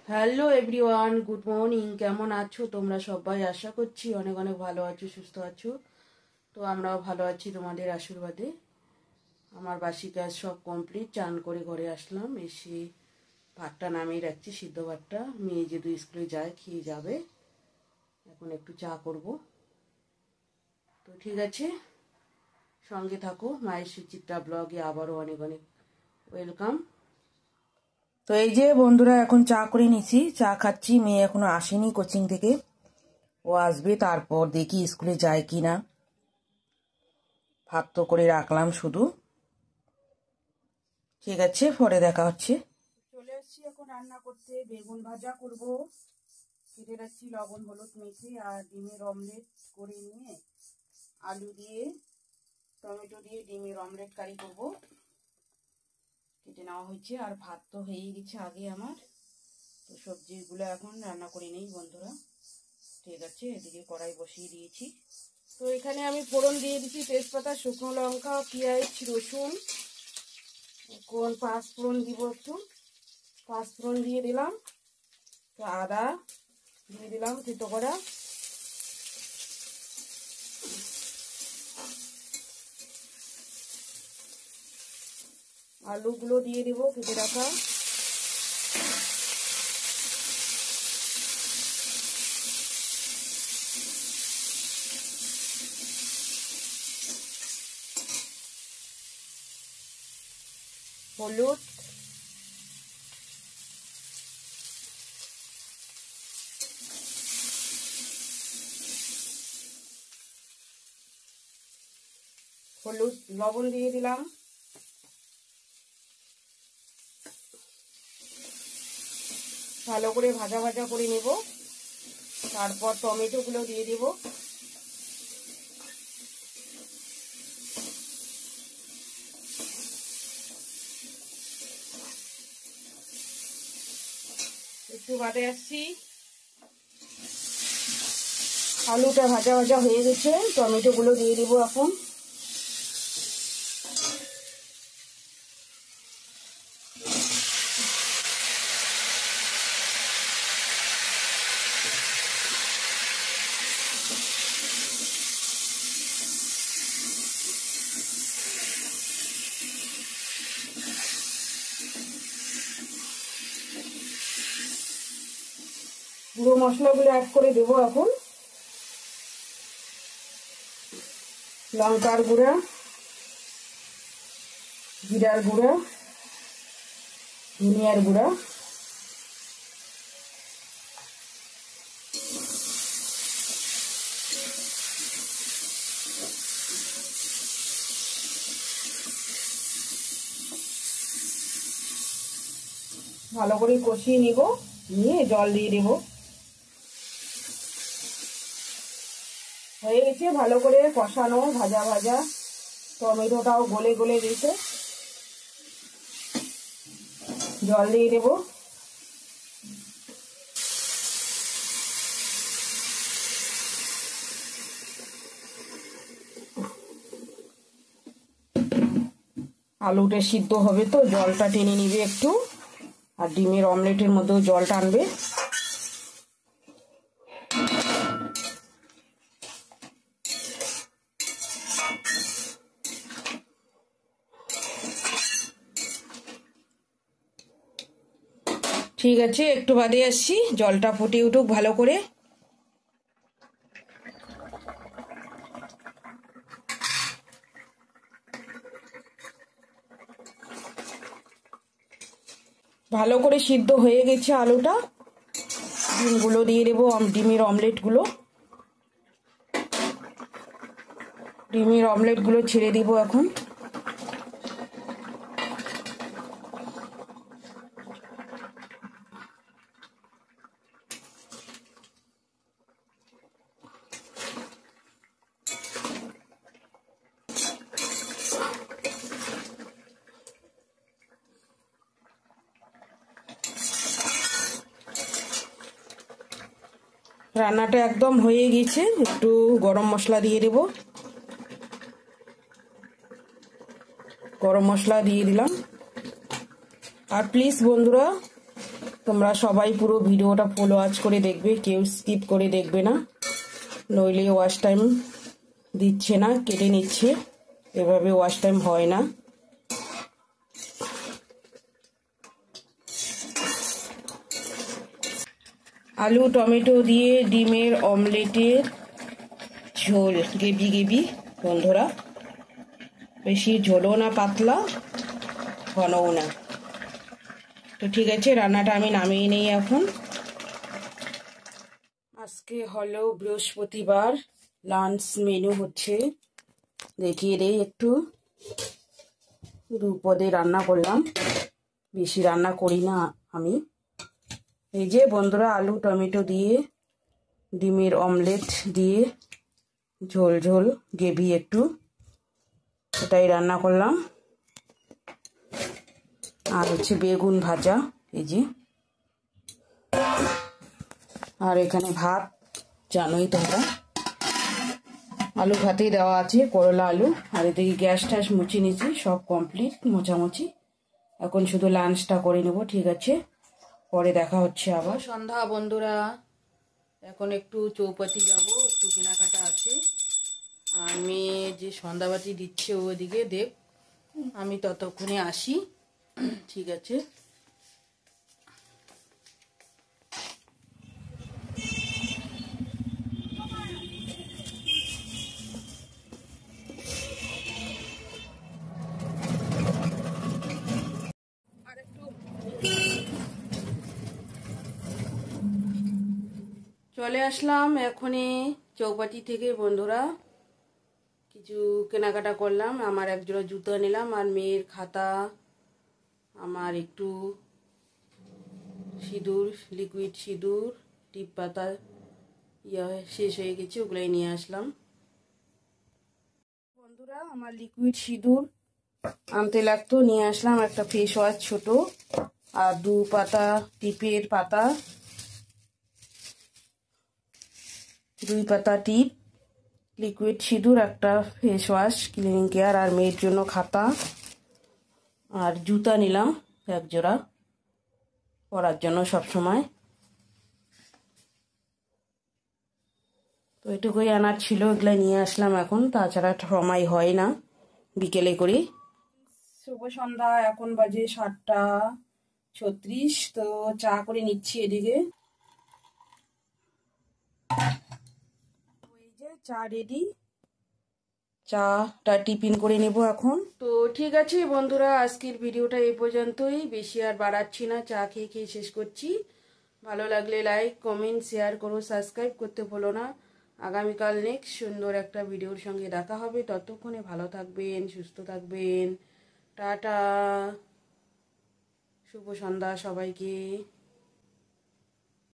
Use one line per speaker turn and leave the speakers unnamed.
Hello everyone, good morning. কেমন আছো তোমরা সবাই? আশা করছি অনেক অনেক ভালো আছো, সুস্থ আছো। তো আমরাও ভালো আছি তোমাদের আশীর্বাদে। আমার বাসি কাজ সব কমপ্লিট, চান করে ঘরে আসলাম, এসে ভাতটা নামিয়ে রাখছি, সিদ্ধ ভাতটা। মেয়ে যেহেতু স্কুলে যায়, খেয়ে যাবে। এখন একটু চা করব। তো ঠিক আছে, সঙ্গে থাকো। মায়ের সুচিত্রা ব্লগে আবারও অনেক অনেক ওয়েলকাম। তো এই যে বন্ধুরা, এখন চা করে নিছি, চা খাচ্ছি। মেয়ে এখনো আসেনি কোচিং থেকে, ও আসবে, তারপর দেখি স্কুলে যায় কি না। ভাত তো করে রাখলাম শুধু। ঠিক আছে, পরে দেখা হচ্ছে। চলে এসছি এখন রান্না করতে। বেগুন ভাজা করব, কেটে রাখছি লবণ হলুদ মেখে। আর ডিমের অমলেট করে নিয়ে আলু দিয়ে টমেটো দিয়ে ডিমের অমলেট কারি করব, কেটে নেওয়া হয়েছে। আর ভাত তো হয়েই গেছে আগে আমার। তো সবজিগুলো এখন রান্না করে নেই বন্ধুরা। ঠিক আছে, এদিকে কড়াই বসিয়ে দিয়েছি। তো এখানে আমি ফোড়ন দিয়ে দিচ্ছি তেজপাতা, শুকনো লঙ্কা, পেঁয়াজ, রসুন। এখন পাঁচফোড়ন দিব একটু। পাঁচফোড়ন দিয়ে দিলাম, আদা দিয়ে দিলাম থেতো করা। আলুগুলো দিয়ে দিব কেটে রাখা। হলুদ, লবণ দিয়ে দিলাম। ভালো করে ভাজা ভাজা করে নেব। তারপর টমেটো গুলো দিয়ে দেব। একটু বাদে আসছি। আলুটা ভাজা ভাজা হয়ে গেছে, টমেটো গুলো দিয়ে দেবো এখন। গুঁড়ো মশলাগুলো অ্যাড করে দেবো এখন। লঙ্কার গুঁড়া, জিরার গুঁড়া, ধনিয়ার গুঁড়া, ভালো করে কষিয়ে নিব, নিয়ে জল দিয়ে দেব। হয়ে গেছে ভালো করে কষানো, ভাজা ভাজা। টমেটোটাও গলে গলে গেছে, জল দিয়ে দেব। আলুটা সিদ্ধ হবে তো জলটা টেনে নিবে একটু, আর ডিমের অমলেটের মধ্যেও জল টানবে। ঠিক আছে, একটু বাদে আসছি, জলটা ফুটে উঠুক ভালো করে। ভালো করে সিদ্ধ হয়ে গেছে আলুটা। ডিমগুলো দিয়ে দেবো, ডিমের অমলেটগুলো। ডিমের অমলেটগুলো ছেড়ে দিব এখন। রান্নাটা একদম হয়ে গেছে, একটু গরম মশলা দিয়ে দেব। গরম মশলা দিয়ে দিলাম। আর প্লিজ বন্ধুরা, তোমরা সবাই পুরো ভিডিওটা ফুল ওয়াচ করে দেখবে, কেউ স্কিপ করে দেখবে না, নইলে ওয়াচ টাইম দিচ্ছে না, কেটে নিচ্ছে। এভাবে ওয়াচ টাইম হয় না। আলু টমেটো দিয়ে ডিমের অমলেটের ঝোল, গ্রেভি গ্রেভি বন্ধুরা, বেশি ঝোলও না পাতলা ঘনও না। তো ঠিক আছে, রান্নাটা আমি নামিয়ে নিই এখন। আজকে হলো বৃহস্পতিবার, লাঞ্চ মেনু হচ্ছে, দেখিয়ে দেই একটু। 2 পদে রান্না করলাম, বেশি রান্না করি না আমি। এই যে বন্ধুরা, আলু টমেটো দিয়ে ডিমের অমলেট দিয়ে ঝোল ঝোল গ্রেভি একটু, ওটাই রান্না করলাম। আর হচ্ছে বেগুন ভাজা, এই যে। আর এখানে ভাত, জানোই তোমরা, আলু ভাতেই দেওয়া আছে, করলা আলু। আর এদিকে গ্যাস ট্যাস মুছে নিয়েছি, সব কমপ্লিট মোছামুছি। এখন শুধু লাঞ্চটা করে নেব, ঠিক আছে? পরে দেখা হচ্ছে আবার। সন্ধ্যা বন্ধুরা, এখন একটু চৌপাতি যাব, একটু কেনাকাটা আছে। আর মেয়ে যে সন্ধ্যাবাতি দিচ্ছে ওদিকে দেখ, আমি ততক্ষণে আসি, ঠিক আছে? চলে আসলাম এখনই চৌপাটি থেকে বন্ধুরা। কিছু কেনাকাটা করলাম, আমার একজোড়া জুতো নিলাম, আর মেয়ের খাতা, আমার একটু সিঁদুর, লিকুইড সিঁদুর, টিপ পাতা শেষ হয়ে গেছে, ওগুলাই নিয়ে আসলাম বন্ধুরা। আমার লিকুইড সিঁদুর আনতে লাগতো, নিয়ে আসলাম। একটা ফেস ওয়াশ ছোট, আর 2 পাতা টিপের পাতা, 2 পাতা টিপ, লিকুইড সিঁদুর, একটা ফেস ওয়াশ, ক্লিনিং কেয়ার, আর মেয়ের জন্য খাতা, আর জুতা নিলাম একজোড়া পরার জন্য সব সময়। তো এটুকুই আনার ছিল, এগুলাই নিয়ে আসলাম এখন, তাছাড়া সময় হয় না, বিকেলে করি। শুভ সন্ধ্যা, এখন বাজে 7টা 36। তো চা করে নিচ্ছি এদিকে। এই যে চা রেডি, চাটা টিফিন করে নেব এখন। তো ঠিক আছে বন্ধুরা, আজকের ভিডিওটা এই পর্যন্তই, বেশি আর বাড়াচ্ছি না, চা খেয়ে খেয়ে শেষ করছি। ভালো লাগলে লাইক কমেন্ট শেয়ার করো, সাবস্ক্রাইব করতে ভুলো না। আগামীকাল নেক্সট সুন্দর একটা ভিডিওর সঙ্গে দেখা হবে, ততক্ষণে ভালো থাকবেন, সুস্থ থাকবেন। টাটা, শুভ সন্ধ্যা সবাইকে।